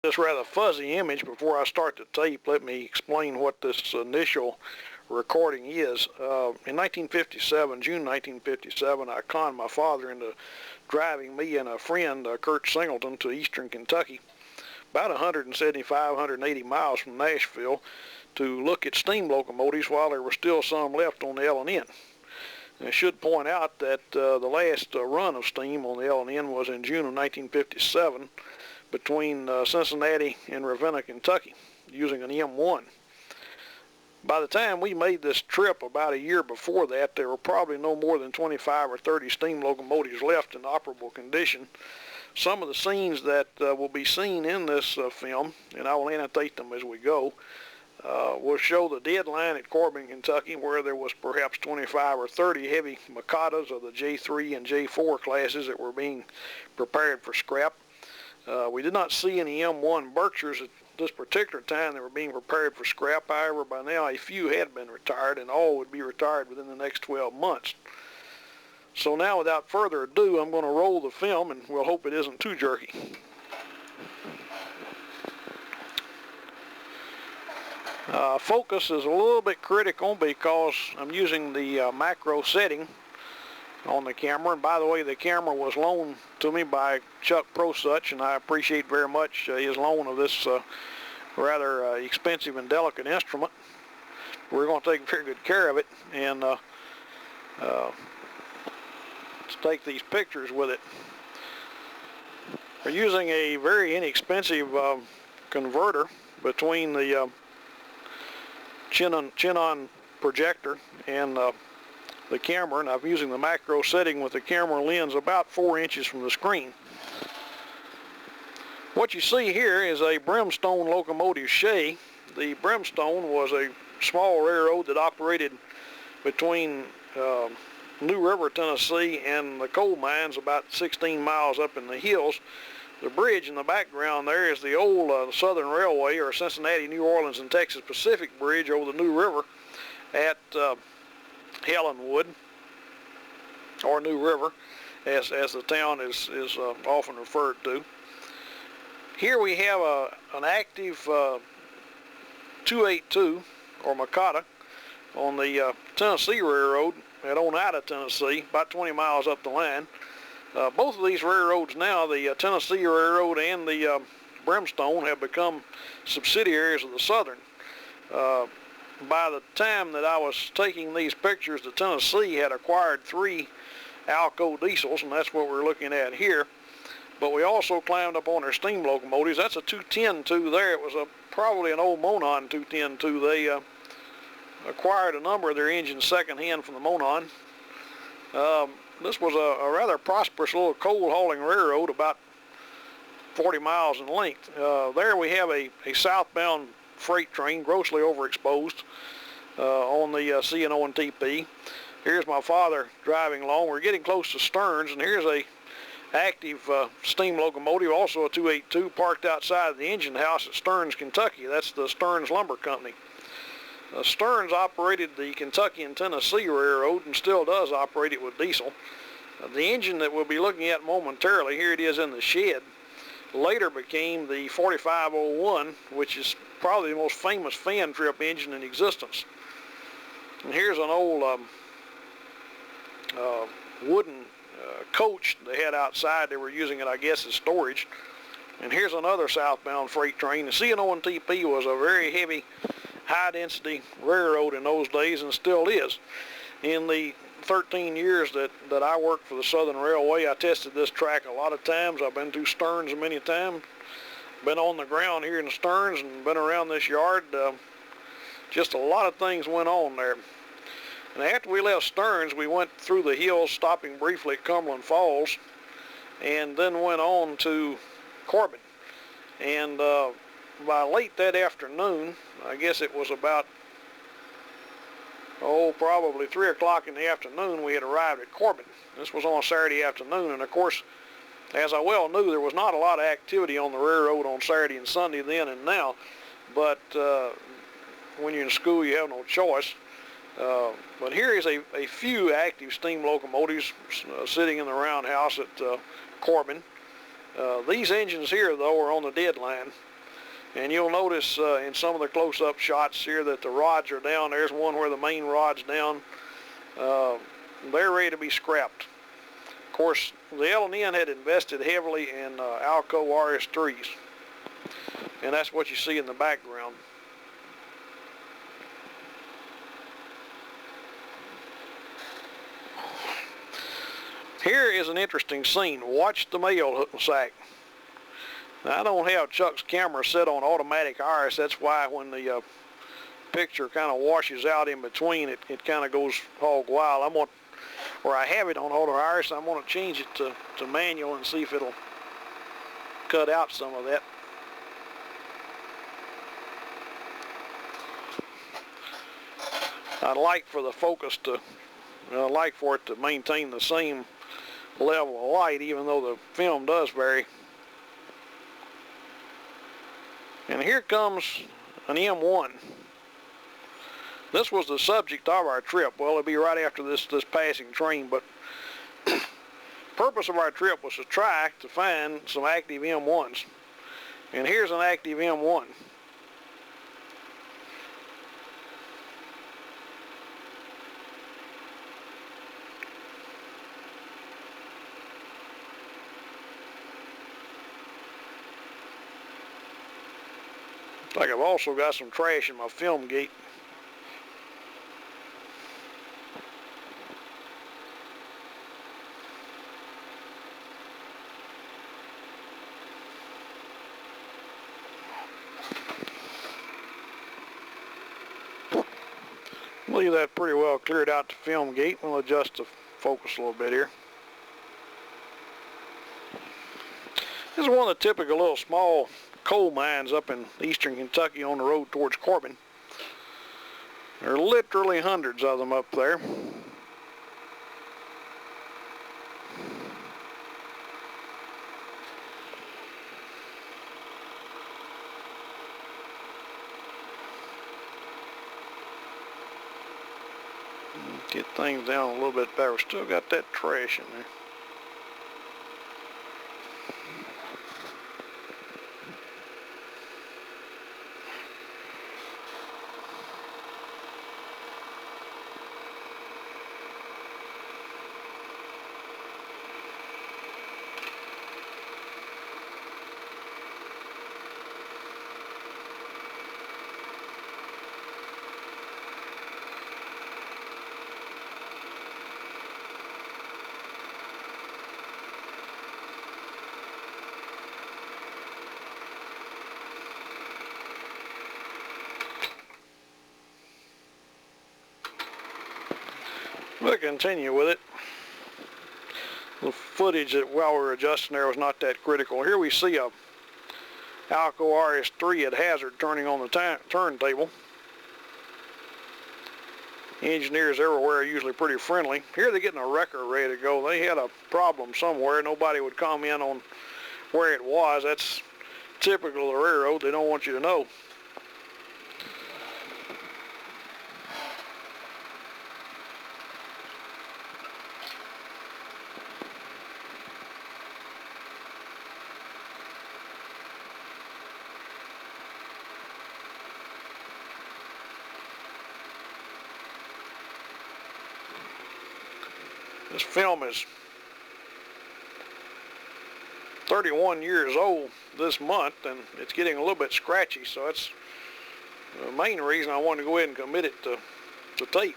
This rather fuzzy image. Before I start the tape, let me explain what this initial recording is. In 1957, June 1957, I conned my father into driving me and a friend, Kurt Singleton, to eastern Kentucky, about 175, 180 miles from Nashville, to look at steam locomotives while there were still some left on the L&N. I should point out that the last run of steam on the L&N was in June of 1957 between Cincinnati and Ravenna, Kentucky, using an M1. By the time we made this trip about a year before that, there were probably no more than 25 or 30 steam locomotives left in operable condition. Some of the scenes that will be seen in this film, and I will annotate them as we go, will show the deadline at Corbin, Kentucky, where there was perhaps 25 or 30 heavy Mikatas of the J3 and J4 classes that were being prepared for scrap. We did not see any M1 Berkshires at this particular time that were being prepared for scrap. However, by now a few had been retired, and all would be retired within the next 12 months. So now, without further ado, I'm going to roll the film, and we'll hope it isn't too jerky. Focus is a little bit critical because I'm using the macro setting on the camera. And by the way, the camera was loaned to me by Chuck Prosuch, and I appreciate very much his loan of this rather expensive and delicate instrument. We're going to take very good care of it, and let's take these pictures with it. We're using a very inexpensive converter between the Chinon projector and the camera, and I'm using the macro setting with the camera lens about 4 inches from the screen. What you see here is a Brimstone locomotive shay. The Brimstone was a small railroad that operated between New River, Tennessee and the coal mines about 16 miles up in the hills. The bridge in the background there is the old Southern Railway, or Cincinnati, New Orleans, and Texas Pacific Bridge over the New River at Helenwood, or New River, as the town is often referred to. Here we have an active 282, or Mikata, on the Tennessee Railroad at Oneida, Tennessee, about 20 miles up the line. Both of these railroads now, the Tennessee Railroad and the Brimstone, have become subsidiaries of the Southern. By the time that I was taking these pictures, the Tennessee had acquired 3 Alco diesels, and that's what we're looking at here. But we also climbed up on their steam locomotives. That's a 210-2 there. It was probably an old Monon 210-2. They acquired a number of their engines secondhand from the Monon. This was a rather prosperous little coal hauling railroad, about 40 miles in length. There we have a southbound freight train, grossly overexposed, on the C&O and TP. Here's my father driving along. We're getting close to Stearns, and here's a active steam locomotive, also a 282, parked outside of the engine house at Stearns, Kentucky. That's the Stearns Lumber Company. Stearns operated the Kentucky and Tennessee Railroad and still does operate it with diesel. The engine that we'll be looking at momentarily, here it is in the shed, later became the 4501, which is probably the most famous fan trip engine in existence. And here's an old wooden coach they had outside. They were using it, I guess, as storage. And here's another southbound freight train. The C&O and TP was a very heavy, high-density railroad in those days, and still is. In the 13 years that I worked for the Southern Railway, I tested this track a lot of times. I've been through Stearns many times. Been on the ground here in Stearns and been around this yard. Just a lot of things went on there. And after we left Stearns, we went through the hills, stopping briefly at Cumberland Falls, and then went on to Corbin. And by late that afternoon, I guess it was about, probably 3 o'clock in the afternoon, we had arrived at Corbin. This was on a Saturday afternoon, and of course, as I well knew, there was not a lot of activity on the railroad on Saturday and Sunday then and now, but when you're in school, you have no choice. But here is a few active steam locomotives sitting in the roundhouse at Corbin. These engines here, though, are on the deadline. And you'll notice in some of the close-up shots here that the rods are down. There's one where the main rod's down. They're ready to be scrapped. Of course, the L&N had invested heavily in Alco RS3s. And that's what you see in the background. Here is an interesting scene. Watch the mail hook and sack. Now, I don't have Chuck's camera set on automatic iris. That's why when the picture kind of washes out in between, it kind of goes hog wild. Where I have it on auto iris, I'm going to change it to manual and see if it'll cut out some of that. I'd like for the focus to, I'd like for it to maintain the same level of light, even though the film does vary. And here comes an M1. This was the subject of our trip. Well, it'll be right after this passing train, but purpose of our trip was to try to find some active M1s. And here's an active M1. Like I've also got some trash in my film gate. Leave that pretty well cleared out the film gate. We'll adjust the focus a little bit here. This is one of the typical little small coal mines up in eastern Kentucky on the road towards Corbin. There are literally hundreds of them up there. Get things down a little bit better. We still got that trash in there. We'll continue with it. The footage that while we were adjusting there was not that critical. Here we see a Alco RS3 at hazard turning on the turntable. Engineers everywhere are usually pretty friendly. Here they're getting a wrecker ready to go. They had a problem somewhere. Nobody would comment on where it was. That's typical of the railroad. They don't want you to know. This film is 31 years old this month, and it's getting a little bit scratchy, so that's the main reason I wanted to go ahead and commit it to tape.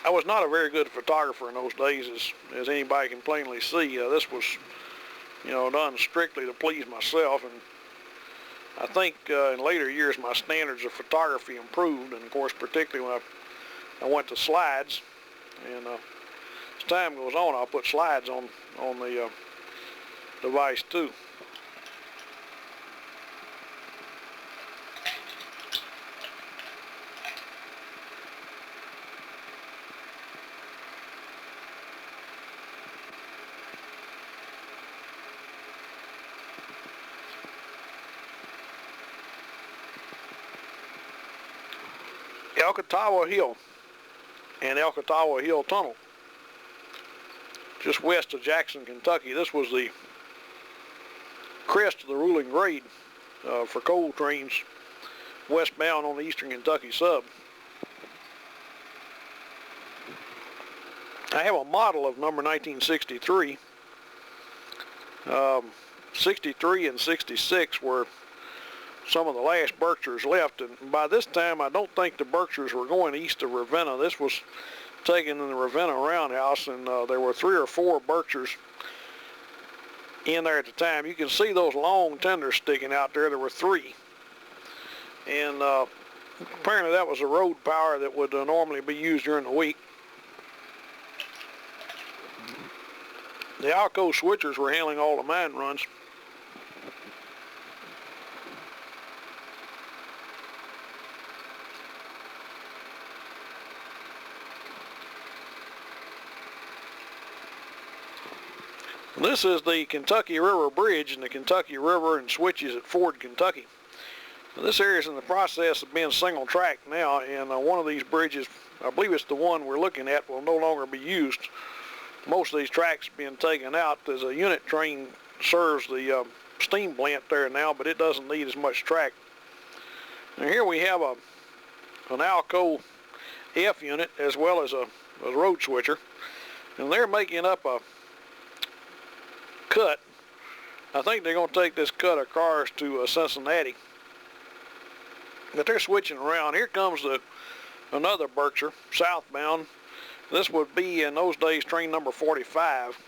I was not a very good photographer in those days, as anybody can plainly see. This was, done strictly to please myself, and I think in later years my standards of photography improved, and of course particularly when I went to slides, and as time goes on I'll put slides on the device too. Elkatawa Hill. and Elkatawa Hill Tunnel, just west of Jackson, Kentucky. This was the crest of the ruling grade for coal trains westbound on the Eastern Kentucky sub. I have a model of number 1963. 63 and 66 were some of the last Berkshires left, and by this time I don't think the Berkshires were going east of Ravenna. This was taken in the Ravenna roundhouse, and there were 3 or 4 Berkshires in there at the time. You can see those long tenders sticking out there. There were 3, and apparently that was the road power that would normally be used during the week. The Alco switchers were handling all the mine runs. This is the Kentucky River Bridge and the Kentucky River and switches at Ford, Kentucky. Now, this area is in the process of being single track now, and one of these bridges, I believe it's the one we're looking at, will no longer be used. Most of these tracks being taken out. There's a unit train serves the steam plant there now, but it doesn't need as much track. Now here we have an Alco F unit as well as a road switcher, and they're making up a cut. I think they're going to take this cut of cars to Cincinnati, but they're switching around. Here comes another Berkshire southbound. This would be in those days train number 45.